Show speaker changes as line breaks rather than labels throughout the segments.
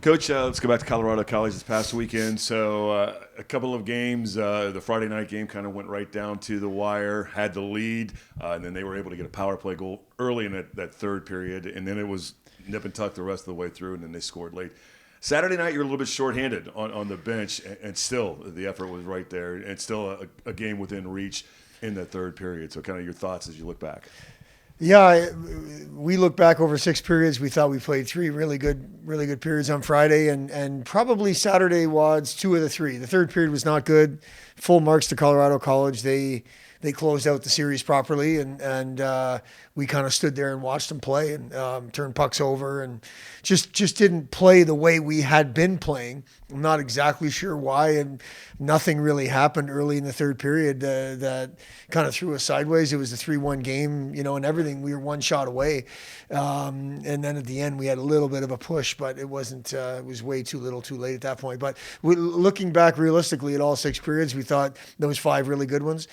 Coach, let's go back to Colorado College this past weekend. So a couple of games, the Friday night game kind of went right down to the wire, had the lead, and then they were able to get a power play goal early in that third period, and then it was nip and tuck the rest of the way through, and then they scored late. Saturday night, you're a little bit shorthanded on the bench, and still the effort was right there, and still a game within reach in that third period. So kind of your thoughts as you look back.
Yeah, we look back over 6 periods. We thought we played 3 really good periods on Friday, and probably Saturday was 2 of the 3. The third period was not good. Full marks to Colorado College. They closed out the series properly, and we kind of stood there and watched them play and turn pucks over and just didn't play the way we had been playing. I'm not exactly sure why, and nothing really happened early in the third period that kind of threw us sideways. It was a 3-1 game, and everything. We were 1 shot away, and then at the end we had a little bit of a push, but it wasn't. It was way too little, too late at that point. But looking back realistically at all 6 periods, we thought there was 5 really good ones.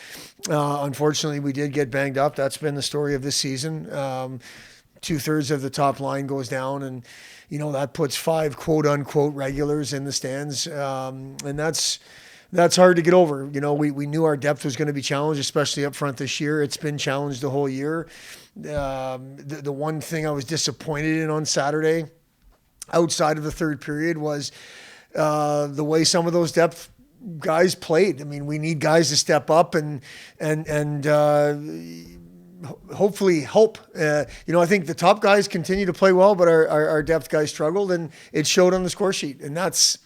Unfortunately, we did get banged up. That's been the story of this season. 2/3 of the top line goes down, and that puts 5 quote unquote regulars in the stands, and that's hard to get over. We knew our depth was going to be challenged, especially up front this year. It's been challenged the whole year. The one thing I was disappointed in on Saturday, outside of the third period, was the way some of those depth guys played. I mean, we need guys to step up and hopefully help. I think the top guys continue to play well, but our depth guys struggled, and it showed on the score sheet. And that's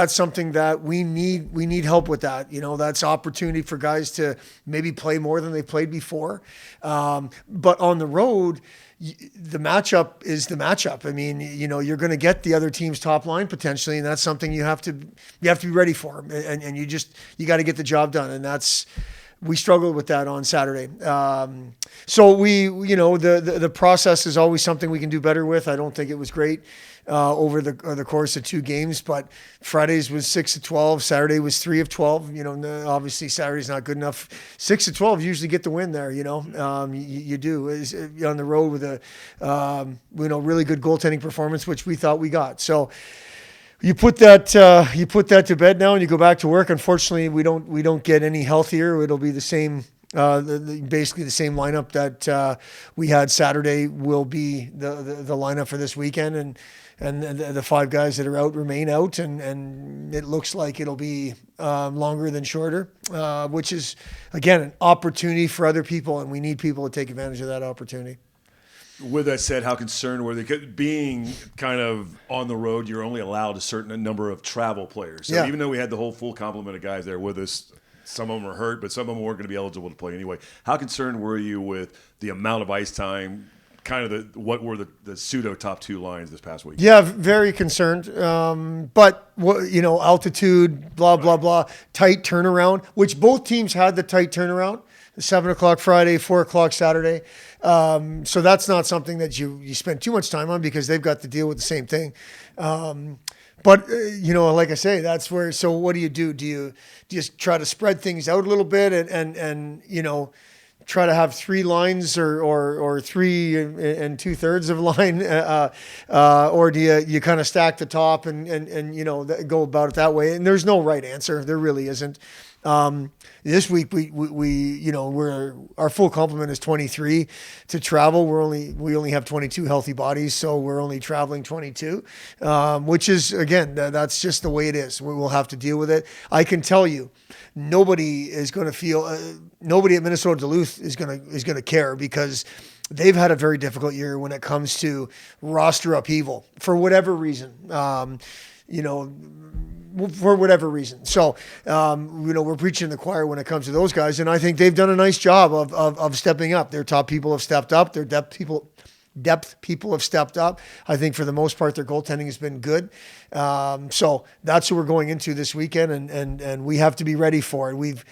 something that we need help with. That's opportunity for guys to maybe play more than they played before. But on the road, the matchup is the matchup. I mean, you're going to get the other team's top line potentially, and that's something you have to be ready for. And you got to get the job done. And we struggled with that on Saturday. So the process is always something we can do better with. I don't think it was great over the course of 2 games, but Friday's was 6 of 12. Saturday was 3 of 12. Obviously Saturday's not good enough. 6 of 12 usually get the win there. You do on the road with a really good goaltending performance, which we thought we got. So you put that to bed now, and you go back to work. Unfortunately, we don't get any healthier. It'll be the same. Basically the same lineup that we had Saturday will be the lineup for this weekend, and the 5 guys that are out remain out, and it looks like it'll be longer than shorter, which is again an opportunity for other people, and we need people to take advantage of that opportunity.
With that said, how concerned were they? Being kind of on the road, you're only allowed a certain number of travel players. So even though we had the whole full complement of guys there with us, some of them are hurt, but some of them weren't going to be eligible to play anyway. How concerned were you with the amount of ice time, kind of what were the pseudo top 2 lines this past week?
Yeah, very concerned. But altitude, blah, blah, blah, tight turnaround, which both teams had the tight turnaround. 7 o'clock Friday, 4 o'clock Saturday. So that's not something that you spend too much time on, because they've got to deal with the same thing. But like I say, that's where. So what do? Do you just try to spread things out a little bit and try to have 3 lines or 3 and 2/3 of a line, or do you kind of stack the top and go about it that way? And there's no right answer. There really isn't. This week our full complement is 23 to travel. We only have 22 healthy bodies, so we're only traveling 22, which is, again, that's just the way it is. We will have to deal with it. I can tell you, nobody is going to feel. Nobody at Minnesota Duluth is going to care, because they've had a very difficult year when it comes to roster upheaval for whatever reason. For whatever reason. So, we're preaching the choir when it comes to those guys, and I think they've done a nice job of stepping up. Their top people have stepped up. Their depth people have stepped up. I think for the most part, their goaltending has been good. So that's what we're going into this weekend, and we have to be ready for it.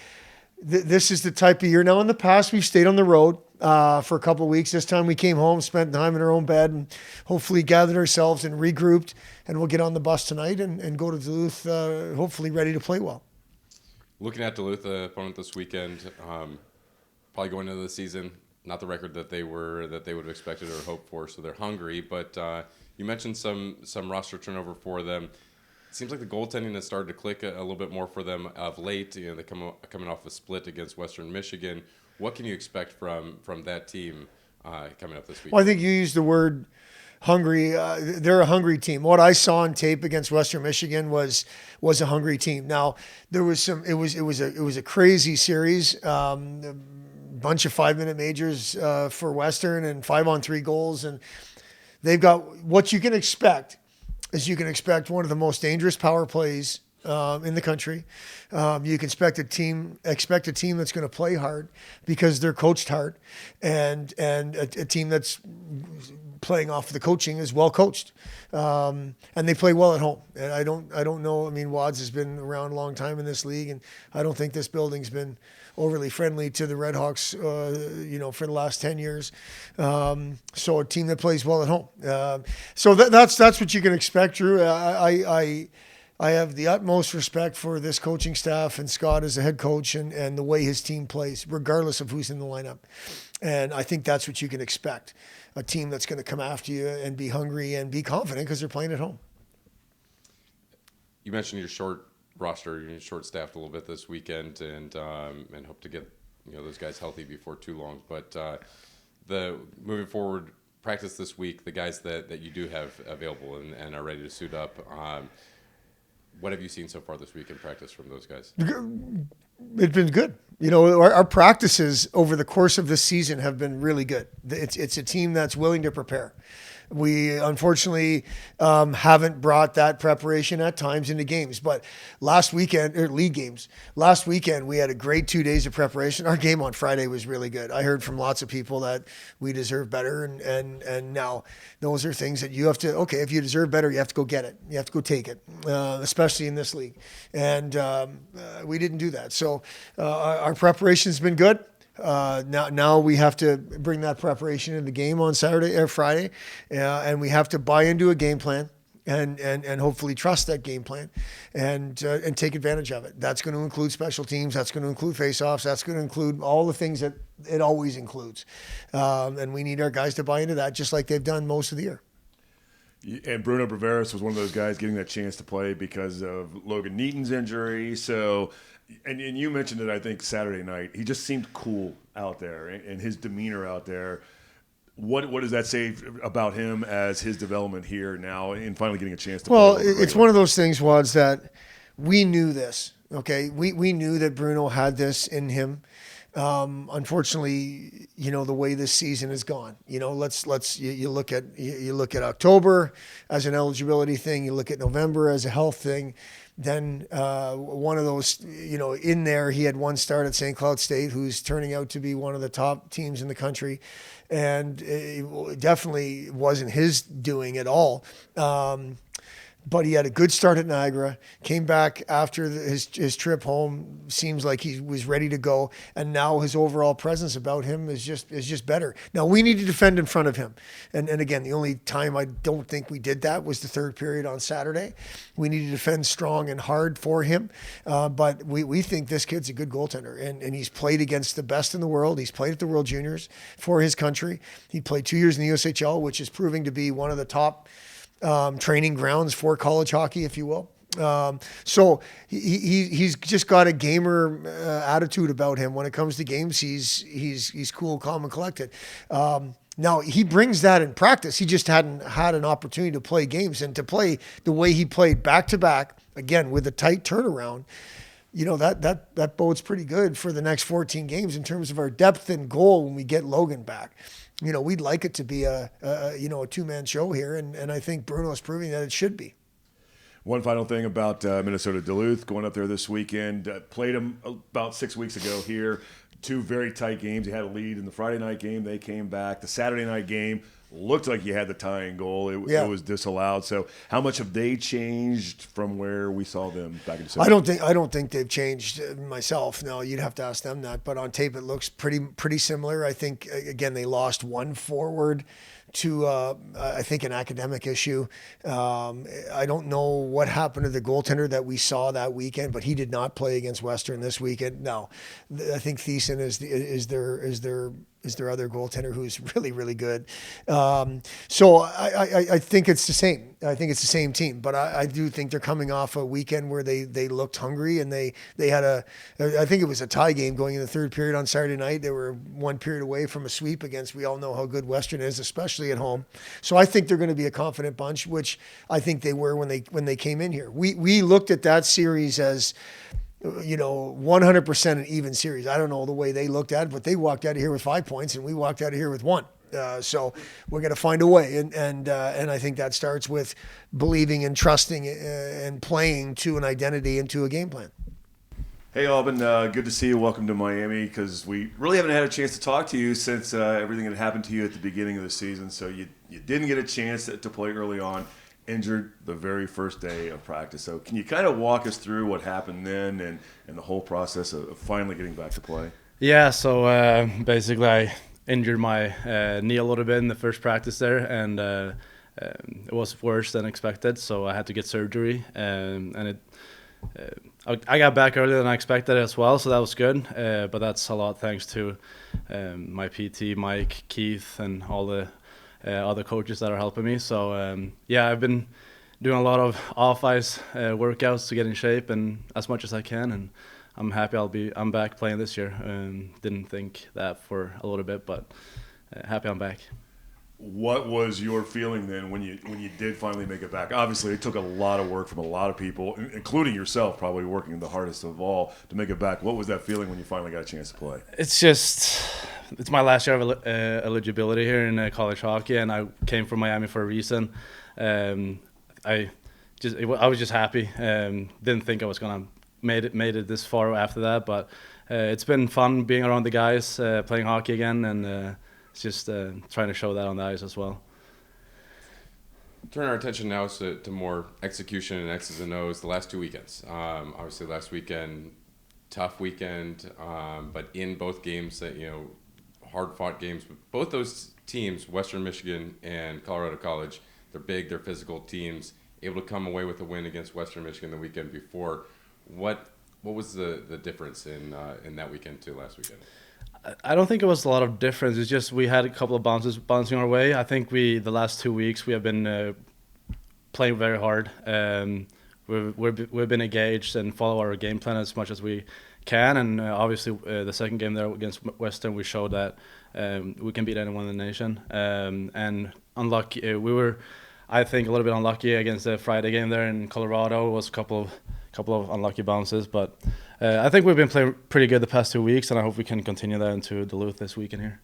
This is the type of year. Now, in the past, we've stayed on the road for a couple of weeks. This time we came home, spent time in our own bed, and hopefully gathered ourselves and regrouped, and we'll get on the bus tonight and go to Duluth, hopefully ready to play well.
Looking at Duluth, the opponent this weekend, probably going into the season, not the record that they would have expected or hoped for, so they're hungry. But You mentioned some roster turnover for them. It seems like the goaltending has started to click a little bit more for them of late. You know, they coming off a split against Western Michigan. What can you expect from that team coming up this week?
Well, I think you used the word hungry. They're a hungry team. What I saw on tape against Western Michigan was a hungry team. Now there was some. It was a crazy series. A bunch of 5-minute majors for Western and 5-on-3 goals, and they've got what you can expect. Is you can expect one of the most dangerous power plays in the country. You can expect a team that's going to play hard because they're coached hard, and a team that's playing off the coaching is well coached, and they play well at home. And I don't know. I mean, Wads has been around a long time in this league, and I don't think this building's been overly friendly to the Redhawks, for the last 10 years. So a team that plays well at home. So that's what you can expect, Drew. I have the utmost respect for this coaching staff and Scott as a head coach and the way his team plays, regardless of who's in the lineup. And I think that's what you can expect. A team that's going to come after you and be hungry and be confident because they're playing at home.
You mentioned your short roster, you're short-staffed a little bit this weekend, and hope to get those guys healthy before too long. But the moving forward, practice this week, the guys that you do have available and are ready to suit up. What have you seen so far this week in practice from those guys?
It's been good. Our practices over the course of this season have been really good. It's a team that's willing to prepare. We unfortunately haven't brought that preparation at times into games, but league games, last weekend we had a great 2 days of preparation. Our game on Friday was really good. I heard from lots of people that we deserve better, and now those are things that you have to, okay, if you deserve better, you have to go get it. You have to go take it, especially in this league. And we didn't do that. So our preparation's been good. Now we have to bring that preparation in the game on Saturday or Friday, and we have to buy into a game plan and hopefully trust that game plan and take advantage of it. That's going to include special teams. That's going to include faceoffs. That's going to include all the things that it always includes. And we need our guys to buy into that, just like they've done most of the year.
And Bruno Braveras was one of those guys getting that chance to play because of Logan Neaton's injury. So, and you mentioned it, I think, Saturday night. He just seemed cool out there, and his demeanor out there. What does that say about him as his development here now and finally getting a chance to play?
Well, it's one of those things, Wads, that we knew this, okay? We knew that Bruno had this in him. Unfortunately, the way this season has gone, you look at October as an eligibility thing, you look at November as a health thing. Then one of those, in there, he had one start at St. Cloud State, who's turning out to be one of the top teams in the country. And it definitely wasn't his doing at all. But he had a good start at Niagara, came back after his trip home, seems like he was ready to go, and now his overall presence about him is just better. Now, we need to defend in front of him. And again, the only time I don't think we did that was the third period on Saturday. We need to defend strong and hard for him, but we think this kid's a good goaltender, and he's played against the best in the world. He's played at the World Juniors for his country. He played 2 years in the USHL, which is proving to be one of the top training grounds for college hockey, if you will. So he's just got a gamer attitude about him. When it comes to games, he's cool, calm, and collected. Now he brings that in practice. He just hadn't had an opportunity to play games and to play the way he played back to back, again with a tight turnaround. That bodes pretty good for the next 14 games in terms of our depth and goal when we get Logan back. We'd like it to be a two-man show here, and I think Bruno's proving that it should be.
One final thing about Minnesota Duluth going up there this weekend. Played them about 6 weeks ago here. 2 very tight games. He had a lead in the Friday night game. They came back. The Saturday night game looked like you had the tying goal. It was disallowed. So how much have they changed from where we saw them back in December?
I don't think they've changed myself. No, you'd have to ask them that. But on tape, it looks pretty similar. I think, again, they lost one forward to, I think, an academic issue. I don't know what happened to the goaltender that we saw that weekend, but he did not play against Western this weekend. No, I think Thiessen is is their other goaltender who's really, really good. So I think it's the same. I think it's the same team, but I do think they're coming off a weekend where they looked hungry, and they had I think it was a tie game going in the third period on Saturday night. They were one period away from a sweep against, we all know how good Western is, especially at home. So I think they're going to be a confident bunch, which I think they were when they came in here. We looked at that series as, 100% an even series. I don't know the way they looked at it, but they walked out of here with 5 points, and we walked out of here with 1. So we're going to find a way, and I think that starts with believing and trusting and playing to an identity and to a game plan.
Hey, Albin, good to see you. Welcome to Miami, because we really haven't had a chance to talk to you since everything that happened to you at the beginning of the season. So you didn't get a chance to play early on, injured the very first day of practice. So can you kind of walk us through what happened then and the whole process of finally getting back to play?
Yeah, so basically I injured my knee a little bit in the first practice there, and it was worse than expected, so I had to get surgery, and I got back earlier than I expected as well, so that was good, but that's a lot thanks to my PT, Mike, Keith, and all the other coaches that are helping me. So I've been doing a lot of off-ice workouts to get in shape and as much as I can, and I'm happy I'm back playing this year. Didn't think that for a little bit, but happy I'm back.
What was your feeling then when you did finally make it back? Obviously, it took a lot of work from a lot of people, including yourself, probably working the hardest of all to make it back. What was that feeling when you finally got a chance to play?
It's my last year of eligibility here in college hockey, and I came from Miami for a reason. I was just happy. Didn't think I was gonna made it this far after that, but it's been fun being around the guys, playing hockey again, and just trying to show that on the ice as well.
Turn our attention now to more execution and X's and O's the last 2 weekends. Obviously, last weekend, tough weekend, but in both games, hard-fought games. Both those teams, Western Michigan and Colorado College, they're big, they're physical teams, able to come away with a win against Western Michigan the weekend before. What was the difference in that weekend to last weekend?
I don't think it was a lot of difference. It's just we had a couple of bounces bouncing our way. I think the last 2 weeks we have been playing very hard. We've been engaged and follow our game plan as much as we can. And obviously the second game there against Western, we showed that we can beat anyone in the nation. And unlucky, we were, I think, a little bit unlucky against the Friday game there in Colorado. It was a couple of unlucky bounces, but I think we've been playing pretty good the past 2 weeks, and I hope we can continue that into Duluth this weekend here.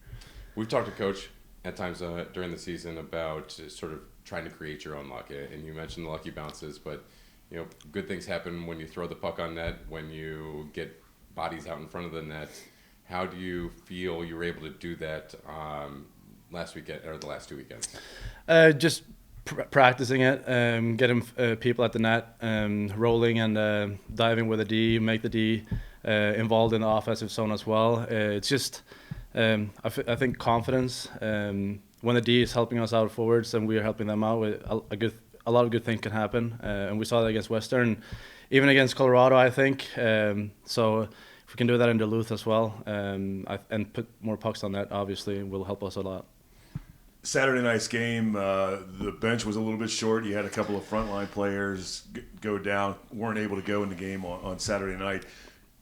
We've talked to Coach at times during the season about sort of trying to create your own luck, and you mentioned the lucky bounces, but good things happen when you throw the puck on net, when you get bodies out in front of the net. How do you feel you were able to do that last weekend or the last 2 weekends?
Just practicing it, getting people at the net, rolling and diving with the D, make the D involved in the offensive zone as well. It's just, I think confidence. When the D is helping us out forwards and we are helping them out, with a lot of good things can happen. And we saw that against Western, even against Colorado, I think. So if we can do that in Duluth as well, and put more pucks on net, obviously will help us a lot.
Saturday night's game, the bench was a little bit short. You had a couple of frontline players go down, weren't able to go in the game on Saturday night.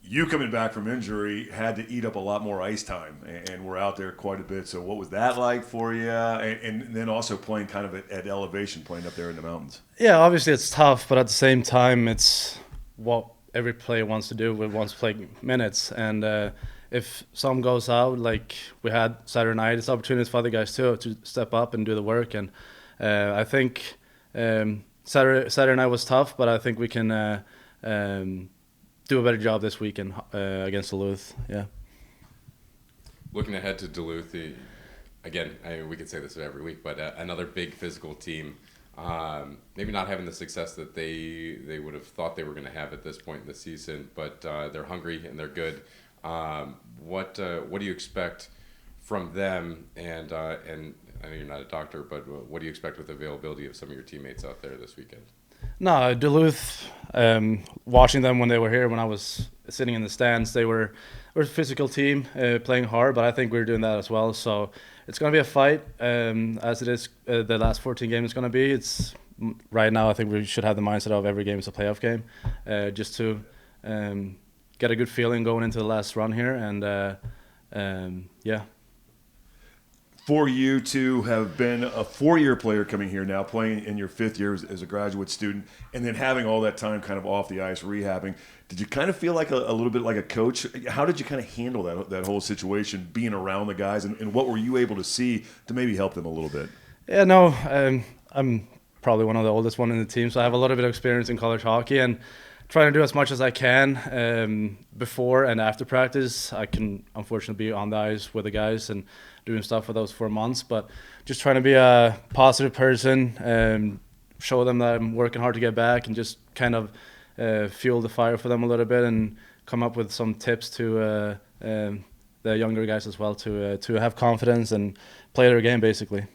You coming back from injury had to eat up a lot more ice time, and we're out there quite a bit. So what was that like for you? And then also playing kind of at elevation, playing up there in the mountains.
Yeah, obviously it's tough, but at the same time, it's what every player wants to do. Wants to play minutes, and if some goes out, like we had Saturday night, it's opportunities for other guys too to step up and do the work. And I think Saturday night was tough, but I think we can do a better job this weekend against Duluth. Yeah.
Looking ahead to Duluth, again, we could say this every week, but another big physical team. Maybe not having the success that they would have thought they were going to have at this point in the season, but they're hungry and they're good. What do you expect from them? And I know you're not a doctor, but what do you expect with the availability of some of your teammates out there this weekend?
No, Duluth, Watching them when they were here, when I was sitting in the stands, we're a physical team playing hard, but I think we're doing that as well. So it's going to be a fight, as it is the last 14 games is going to be. It's right now I think we should have the mindset of every game is a playoff game, just to get a good feeling going into the last run here. And yeah.
For you to have been a 4-year player coming here now, playing in your 5th year as a graduate student, and then having all that time kind of off the ice rehabbing, did you kind of feel like a little bit like a coach? How did you kind of handle that whole situation, being around the guys, and what were you able to see to maybe help them a little bit?
Yeah, no, I'm probably one of the oldest one in the team, so I have a little bit of experience in college hockey, and trying to do as much as I can before and after practice. I can unfortunately be on the ice with the guys and doing stuff for those 4 months, but just trying to be a positive person, show them that I'm working hard to get back, and just kind of fuel the fire for them a little bit, and come up with some tips to the younger guys as well to have confidence and play their game basically.
I'm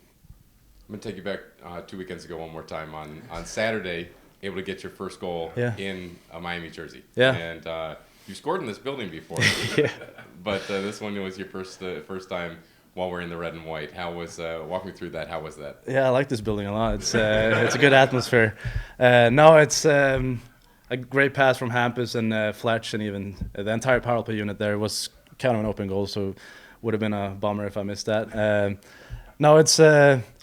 going to take you back 2 weekends ago one more time. On Saturday, able to get your first goal in a Miami jersey.
Yeah.
And you scored in this building before.
Yeah.
But this one was your first time while we're in the red and white. How was walk me through that? How was that?
Yeah, I like this building a lot. It's a good atmosphere. No, it's a great pass from Hampus and Fletch, and even the entire power play unit there was kind of an open goal, so would have been a bummer if I missed that. No, it's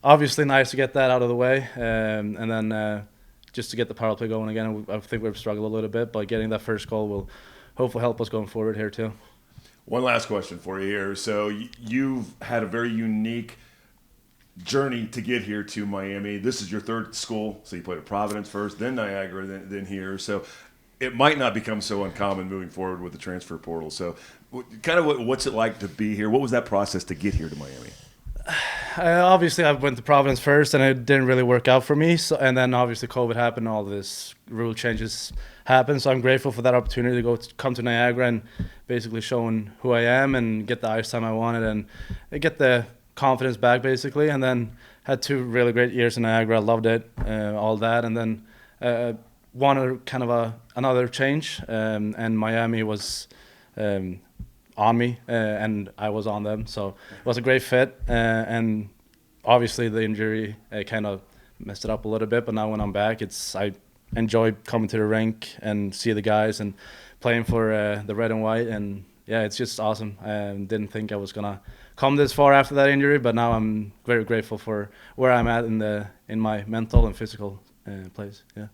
obviously nice to get that out of the way, and then just to get the power play going again. I think we've struggled a little bit, but getting that first goal will hopefully help us going forward here too.
One last question for you here. So you've had a very unique journey to get here to Miami. This is your 3rd school, so you played at Providence first, then Niagara, then here. So it might not become so uncommon moving forward with the transfer portal. So kind of what's it like to be here? What was that process to get here to Miami?
Obviously, I went to Providence first, and it didn't really work out for me. So, and then obviously COVID happened, all this rule changes happened. So I'm grateful for that opportunity to come to Niagara and basically showing who I am and get the ice time I wanted and get the confidence back basically. And then had 2 really great years in Niagara. I loved it, all that. And then wanted kind of another change, and Miami was on me, and I was on them, so it was a great fit, and obviously the injury kind of messed it up a little bit, but now when I'm back, I enjoy coming to the rink and see the guys and playing for the red and white, and yeah, it's just awesome. I didn't think I was gonna come this far after that injury, but now I'm very grateful for where I'm at in my mental and physical place. Yeah.